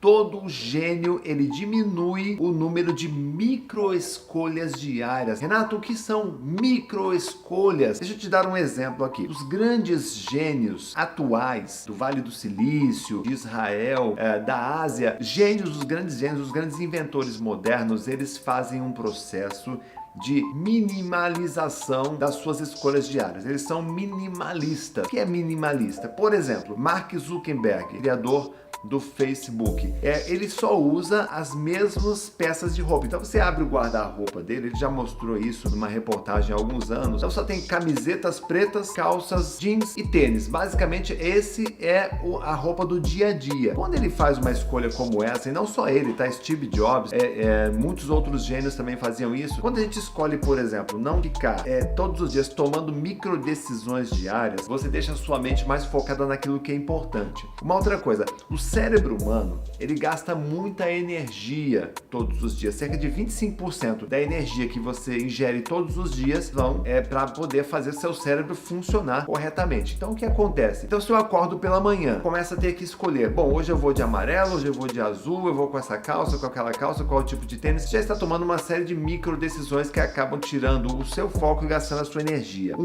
todo gênio ele diminui o número de microescolhas diárias. Renato, o que são microescolhas? Deixa eu te dar um exemplo aqui. Os grandes gênios atuais do Vale do Silício, de Israel, da Ásia, os grandes gênios, os grandes inventores modernos, eles fazem um processo de minimalização das suas escolhas diárias. Eles são minimalistas. O que é minimalista? Por exemplo, Mark Zuckerberg, criador do Facebook, ele só usa as mesmas peças de roupa. Então você abre o guarda-roupa dele, ele já mostrou isso numa reportagem há alguns anos. Então só tem camisetas pretas, calças, jeans e tênis. Basicamente esse é a roupa do dia a dia. Quando ele faz uma escolha como essa, e não só ele, tá? Steve Jobs, muitos outros gênios também faziam isso. Quando a gente escolhe, por exemplo, não ficar todos os dias tomando micro decisões diárias, você deixa a sua mente mais focada naquilo que é importante. Uma outra coisa, o cérebro humano, ele gasta muita energia todos os dias. Cerca de 25% da energia que você ingere todos os dias vão para poder fazer seu cérebro funcionar corretamente. Então o que acontece? Então se eu acordo pela manhã, começa a ter que escolher, bom, hoje eu vou de amarelo, hoje eu vou de azul, eu vou com essa calça, com aquela calça, qual tipo de tênis, você já está tomando uma série de micro decisões que acabam tirando o seu foco e gastando a sua energia.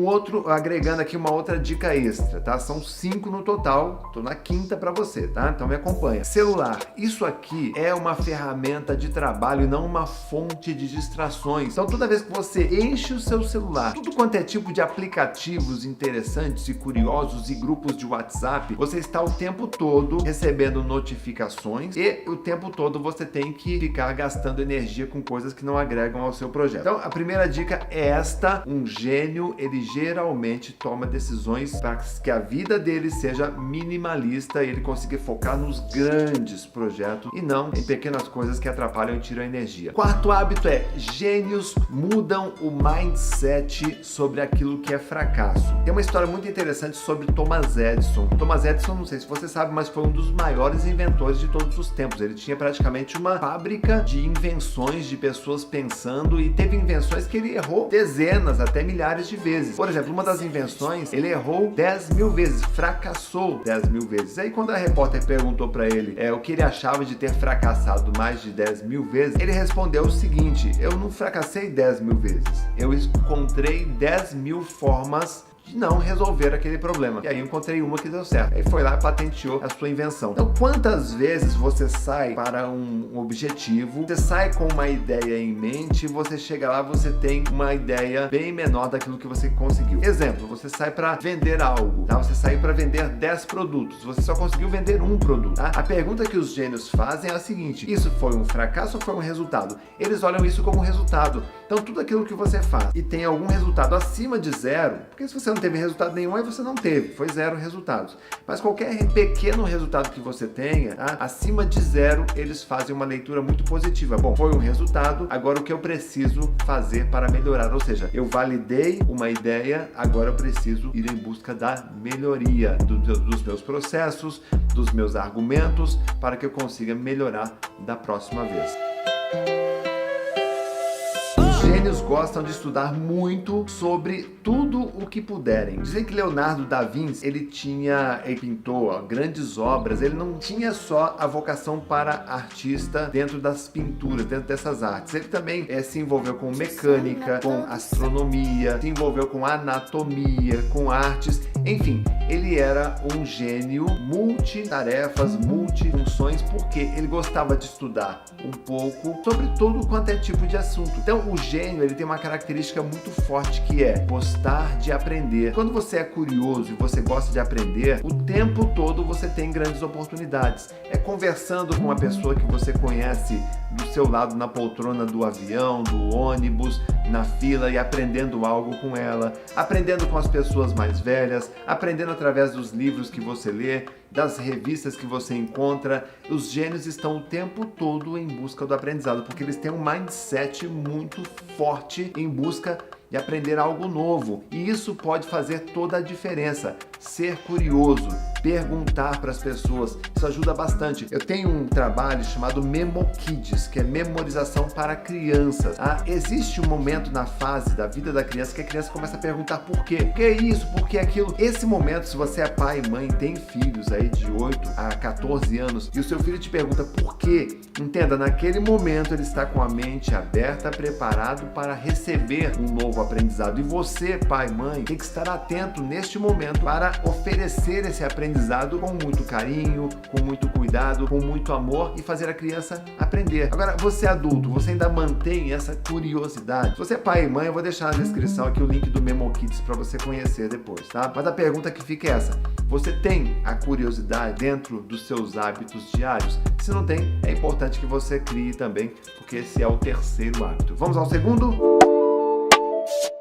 Agregando aqui uma outra dica extra, tá? São 5 no total, tô na quinta para você, tá? Então me acompanha. Celular, isso aqui é uma ferramenta de trabalho e não uma fonte de distrações. Então toda vez que você enche o seu celular, tudo quanto é tipo de aplicativos interessantes e curiosos e grupos de WhatsApp, você está o tempo todo recebendo notificações e o tempo todo você tem que ficar gastando energia com coisas que não agregam ao seu projeto. Então a primeira dica é esta: um gênio, ele geralmente toma decisões para que a vida dele seja minimalista e ele consiga focar nos grandes projetos e não em pequenas coisas que atrapalham e tiram a energia. Quarto hábito é: gênios mudam o mindset sobre aquilo que é fracasso. Tem uma história muito interessante sobre Thomas Edison. Thomas Edison, não sei se você sabe, mas foi um dos maiores inventores de todos os tempos. Ele tinha praticamente uma fábrica de invenções, de pessoas pensando, e teve invenções que ele errou dezenas, até milhares de vezes. Por exemplo, uma das invenções, ele errou 10 mil vezes, fracassou 10 mil vezes. Aí quando a repórter perguntou para ele o que ele achava de ter fracassado mais de 10 mil vezes, ele respondeu o seguinte: eu não fracassei 10 mil vezes, eu encontrei 10 mil formas de não resolver aquele problema. E aí eu encontrei uma que deu certo. Aí foi lá e patenteou a sua invenção. Então, quantas vezes você sai para um objetivo, você sai com uma ideia em mente, você chega lá, você tem uma ideia bem menor daquilo que você conseguiu. Exemplo, você sai para vender algo, tá? Você saiu para vender 10 produtos, você só conseguiu vender um produto, tá? A pergunta que os gênios fazem é a seguinte: isso foi um fracasso ou foi um resultado? Eles olham isso como resultado. Então, tudo aquilo que você faz e tem algum resultado acima de zero, porque se você não teve resultado nenhum, aí você não teve, foi 0 resultados. Mas qualquer pequeno resultado que você tenha, tá? Acima de 0, eles fazem uma leitura muito positiva. Bom, foi um resultado, agora o que eu preciso fazer para melhorar? Ou seja, eu validei uma ideia, agora eu preciso ir em busca da melhoria dos meus processos, dos meus argumentos, para que eu consiga melhorar da próxima vez. Gênios gostam de estudar muito sobre tudo o que puderem. Dizem que Leonardo da Vinci, ele pintou grandes obras, ele não tinha só a vocação para artista dentro das pinturas, dentro dessas artes. Ele também se envolveu com mecânica, com astronomia, se envolveu com anatomia, com artes, enfim, ele era um gênio multitarefas, multifunções, porque ele gostava de estudar um pouco sobre todo quanto é tipo de assunto. Então o gênio, ele tem uma característica muito forte, que é gostar de aprender. Quando você é curioso e você gosta de aprender, o tempo todo você tem grandes oportunidades. É conversando com uma pessoa que você conhece do seu lado na poltrona do avião, do ônibus, na fila, e aprendendo algo com ela, aprendendo com as pessoas mais velhas, aprendendo através dos livros que você lê, das revistas que você encontra. Os gênios estão o tempo todo em busca do aprendizado, porque eles têm um mindset muito forte em busca de aprender algo novo, e isso pode fazer toda a diferença. ser curioso, perguntar para as pessoas, isso ajuda bastante. Eu tenho um trabalho chamado Memo Kids, que é memorização para crianças. Existe um momento na fase da vida da criança que a criança começa a perguntar por quê? Por que isso? Por que aquilo? Esse momento, se você é pai e mãe, tem filhos aí de 8 a 14 anos e o seu filho te pergunta por quê, entenda, naquele momento ele está com a mente aberta, preparado para receber um novo aprendizado. E você, pai e mãe, tem que estar atento neste momento para oferecer esse aprendizado com muito carinho, com muito cuidado, com muito amor e fazer a criança aprender. Agora, você adulto, você ainda mantém essa curiosidade? Se você é pai e mãe, eu vou deixar na descrição aqui o link do Memo Kids para você conhecer depois, tá? Mas a pergunta que fica é essa: você tem a curiosidade dentro dos seus hábitos diários? Se não tem, é importante que você crie também, porque esse é o terceiro hábito. Vamos ao segundo?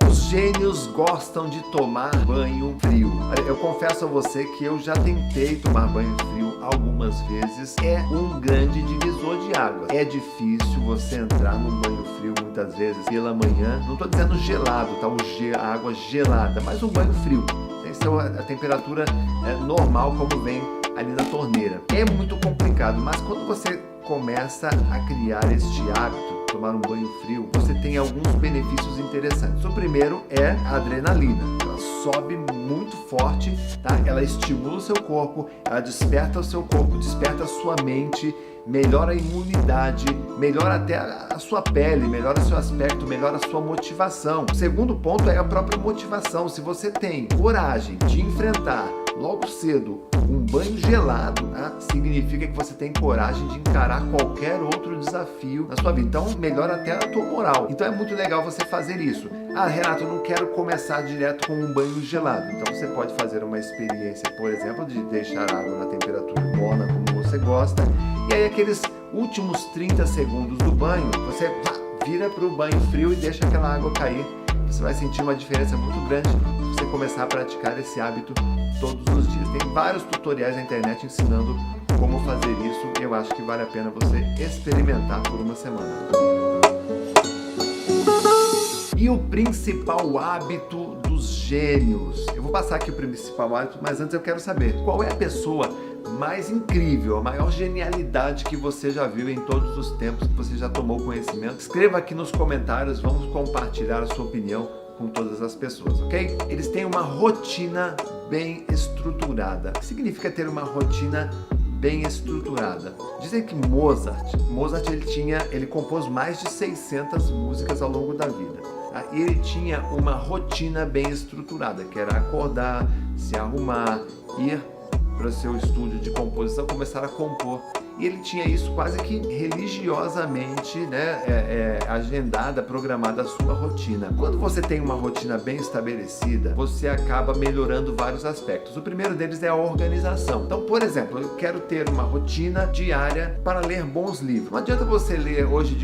Os gênios gostam de tomar banho frio. Eu confesso a você que eu já tentei tomar banho frio algumas vezes. É um grande divisor de água. É difícil você entrar num banho frio muitas vezes pela manhã. Não estou dizendo gelado, tá? A água gelada, mas um banho frio. Tem que ser a temperatura normal como vem ali na torneira. É muito complicado, mas quando você começa a criar este hábito, tomar um banho frio, você tem alguns benefícios interessantes. O primeiro é a adrenalina. Ela sobe muito forte, tá? Ela estimula o seu corpo, ela desperta o seu corpo, desperta a sua mente, melhora a imunidade, melhora até a sua pele, melhora seu aspecto, melhora a sua motivação. O segundo ponto é a própria motivação. Se você tem coragem de enfrentar logo cedo um banho gelado, tá? Significa que você tem coragem de encarar qualquer outro desafio na sua vida. Então, melhora até a tua moral. Então, é muito legal você fazer isso. Renato, eu não quero começar direto com um banho gelado. Então, você pode fazer uma experiência, por exemplo, de deixar a água na temperatura morna, como você gosta. E aí, aqueles últimos 30 segundos do banho, você vira para o banho frio e deixa aquela água cair. Você vai sentir uma diferença muito grande se você começar a praticar esse hábito todos os dias. Tem vários tutoriais na internet ensinando como fazer isso. Eu acho que vale a pena você experimentar por uma semana. E o principal hábito dos gênios. Eu vou passar aqui o principal hábito, mas antes eu quero saber qual é a pessoa mais incrível, a maior genialidade que você já viu em todos os tempos, que você já tomou conhecimento. Escreva aqui nos comentários, vamos compartilhar a sua opinião com todas as pessoas, ok? Eles têm uma rotina bem estruturada. O que significa ter uma rotina bem estruturada? Dizem que Mozart ele compôs mais de 600 músicas ao longo da vida. E ele tinha uma rotina bem estruturada, que era acordar, se arrumar, ir para o seu estúdio de composição, começar a compor. E ele tinha isso quase que religiosamente, agendada, programada a sua rotina. Quando você tem uma rotina bem estabelecida, você acaba melhorando vários aspectos. O primeiro deles é a organização. Então, por exemplo, eu quero ter uma rotina diária para ler bons livros. Não adianta você ler hoje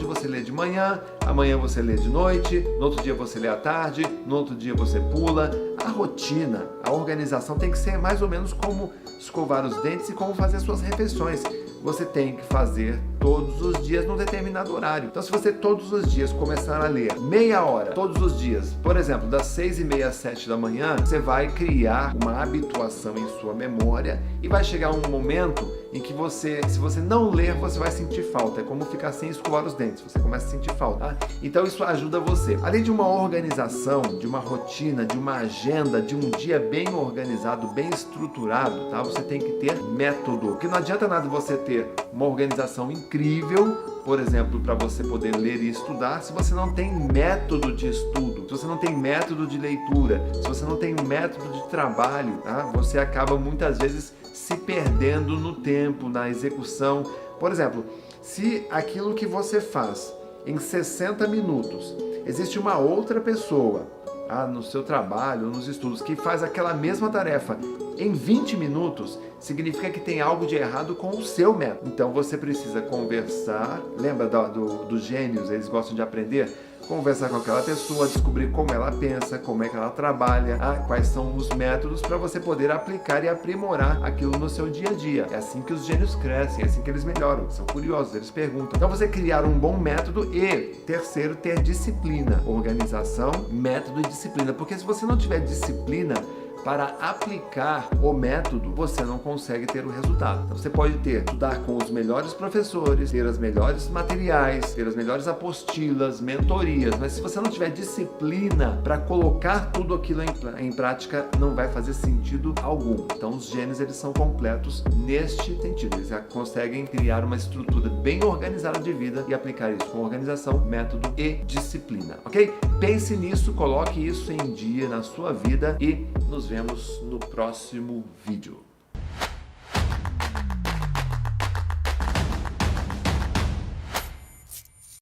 você lê de manhã, amanhã você lê de noite, no outro dia você lê à tarde, no outro dia você pula. A rotina, a organização tem que ser mais ou menos como escovar os dentes e como fazer suas refeições. Você tem que fazer todos os dias num determinado horário. Então, se você todos os dias começar a ler meia hora, todos os dias, por exemplo, das 6h30 às 7 da manhã, você vai criar uma habituação em sua memória e vai chegar um momento em que se você não ler, você vai sentir falta. É como ficar sem escovar os dentes, você começa a sentir falta. Tá? Então, isso ajuda você. Além de uma organização, de uma rotina, de uma agenda, de um dia bem organizado, bem estruturado, tá? Você tem que ter método. Porque não adianta nada você ter uma organização incrível, por exemplo, para você poder ler e estudar, se você não tem método de estudo, se você não tem método de leitura, se você não tem método de trabalho, tá? Você acaba muitas vezes se perdendo no tempo, na execução. Por exemplo, se aquilo que você faz em 60 minutos, existe uma outra pessoa no seu trabalho, nos estudos, que faz aquela mesma tarefa em 20 minutos, significa que tem algo de errado com o seu método. Então você precisa conversar, lembra dos gênios, eles gostam de aprender? Conversar com aquela pessoa, descobrir como ela pensa, como é que ela trabalha, quais são os métodos para você poder aplicar e aprimorar aquilo no seu dia a dia. É assim que os gênios crescem, é assim que eles melhoram, são curiosos, eles perguntam. Então você criar um bom método e, terceiro, ter disciplina, organização, método e disciplina, porque se você não tiver disciplina, para aplicar o método, você não consegue ter o resultado. Então, você pode estudar com os melhores professores, ter os melhores materiais, ter as melhores apostilas, mentorias, mas se você não tiver disciplina para colocar tudo aquilo em prática, não vai fazer sentido algum. Então, os gênios, eles são completos neste sentido. Eles já conseguem criar uma estrutura bem organizada de vida e aplicar isso com organização, método e disciplina, ok? Pense nisso, coloque isso em dia na sua vida e nos vemos no próximo vídeo.